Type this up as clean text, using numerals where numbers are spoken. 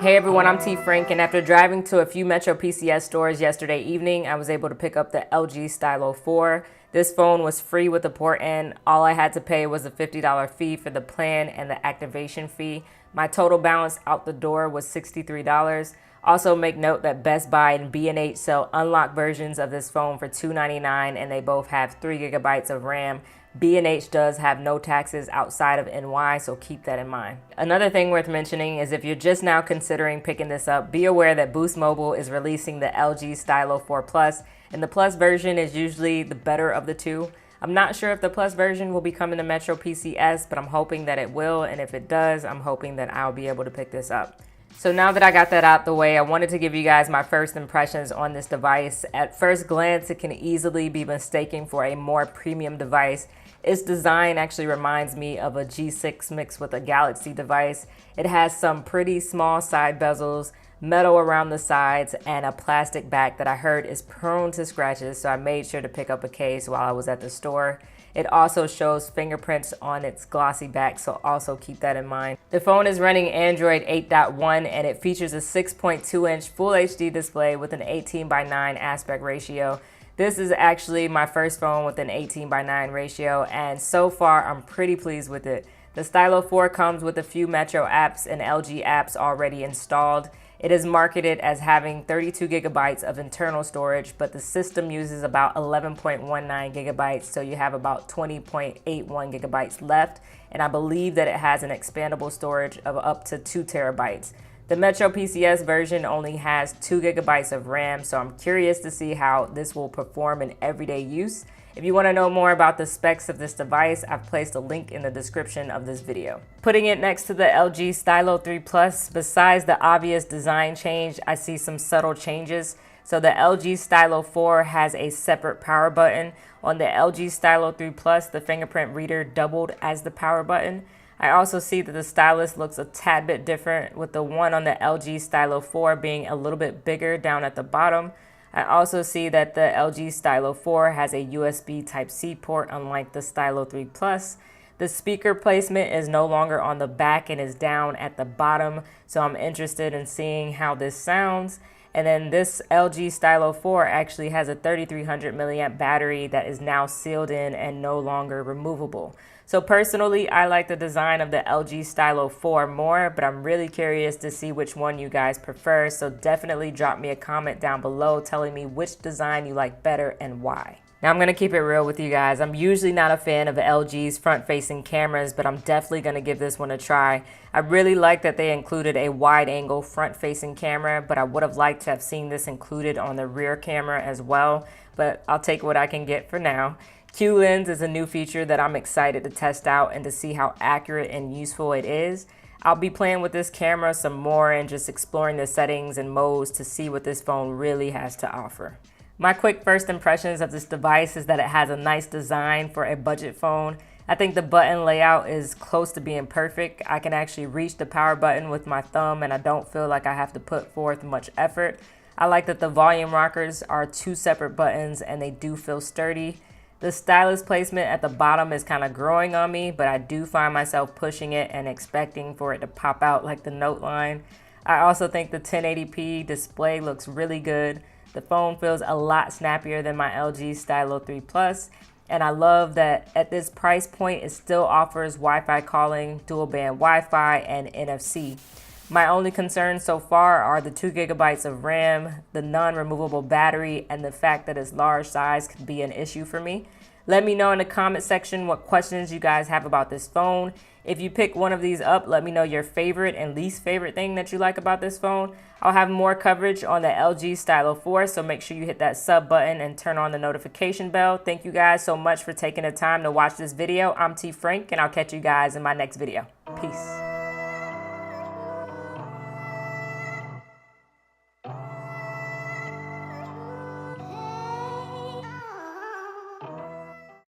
Hey everyone, I'm T Frank, and after driving to a few Metro PCS stores yesterday evening, I was able to pick up the LG STYLO 4. This phone was free with the port in. All I had to pay was a $50 fee for the plan and the activation fee. My total balance out the door was $63. Also make note that Best Buy and B&H sell unlocked versions of this phone for $299, and they both have 3 gigabytes of RAM. B&H does have no taxes outside of NY, so keep that in mind. Another thing worth mentioning is if you're just now considering picking this up, be aware that Boost Mobile is releasing the LG STYLO 4 Plus, and the Plus version is usually the better of the two. I'm not sure if the Plus version will be coming to Metro PCS, but I'm hoping that it will, and if it does, I'm hoping that I'll be able to pick this up. So now that I got that out the way, I wanted to give you guys my first impressions on this device. At first glance, it can easily be mistaken for a more premium device. Its design actually reminds me of a G6 mixed with a Galaxy device. It has some pretty small side bezels, metal around the sides, and a plastic back that I heard is prone to scratches, so I made sure to pick up a case while I was at the store. It also shows fingerprints on its glossy back, so also keep that in mind. The phone is running Android 8.1, and it features a 6.2-inch Full HD display with an 18:9 aspect ratio. This is actually my first phone with an 18:9 ratio, and so far I'm pretty pleased with it. The STYLO 4 comes with a few Metro apps and LG apps already installed. It is marketed as having 32 gigabytes of internal storage, but the system uses about 11.19 gigabytes, so you have about 20.81 gigabytes left, and I believe that it has an expandable storage of up to 2 terabytes. The Metro PCS version only has 2 gigabytes of RAM, so I'm curious to see how this will perform in everyday use. If you want to know more about the specs of this device, I've placed a link in the description of this video. Putting it next to the LG STYLO 3 Plus, besides the obvious design change, I see some subtle changes. So the LG STYLO 4 has a separate power button. On the LG STYLO 3 Plus, the fingerprint reader doubled as the power button. I also see that the stylus looks a tad bit different, with the one on the LG STYLO 4 being a little bit bigger down at the bottom. I also see that the LG STYLO 4 has a USB Type-C port, unlike the STYLO 3 Plus. The speaker placement is no longer on the back and is down at the bottom, so I'm interested in seeing how this sounds. And then this LG STYLO 4 actually has a 3300 milliamp battery that is now sealed in and no longer removable. So personally, I like the design of the LG STYLO 4 more, but I'm really curious to see which one you guys prefer. So definitely drop me a comment down below telling me which design you like better and why. Now I'm going to keep it real with you guys. I'm usually not a fan of LG's front-facing cameras, but I'm definitely going to give this one a try. I really like that they included a wide-angle front-facing camera, but I would have liked to have seen this included on the rear camera as well, but I'll take what I can get for now. Q Lens is a new feature that I'm excited to test out and to see how accurate and useful it is. I'll be playing with this camera some more and just exploring the settings and modes to see what this phone really has to offer. My quick first impressions of this device is that it has a nice design for a budget phone. I think the button layout is close to being perfect. I can actually reach the power button with my thumb, and I don't feel like I have to put forth much effort. I like that the volume rockers are 2 separate buttons and they do feel sturdy. The stylus placement at the bottom is kind of growing on me, but I do find myself pushing it and expecting for it to pop out like the Note line. I also think the 1080p display looks really good. The phone feels a lot snappier than my LG STYLO 3 Plus, and I love that at this price point it still offers Wi-Fi calling, dual band Wi-Fi, and NFC. My only concerns so far are the 2 gigabytes of RAM, the non-removable battery, and the fact that its large size could be an issue for me. Let me know in the comment section what questions you guys have about this phone. If you pick one of these up, let me know your favorite and least favorite thing that you like about this phone. I'll have more coverage on the LG STYLO 4, so make sure you hit that sub button and turn on the notification bell. Thank you guys so much for taking the time to watch this video. I'm T Frank, and I'll catch you guys in my next video. Peace.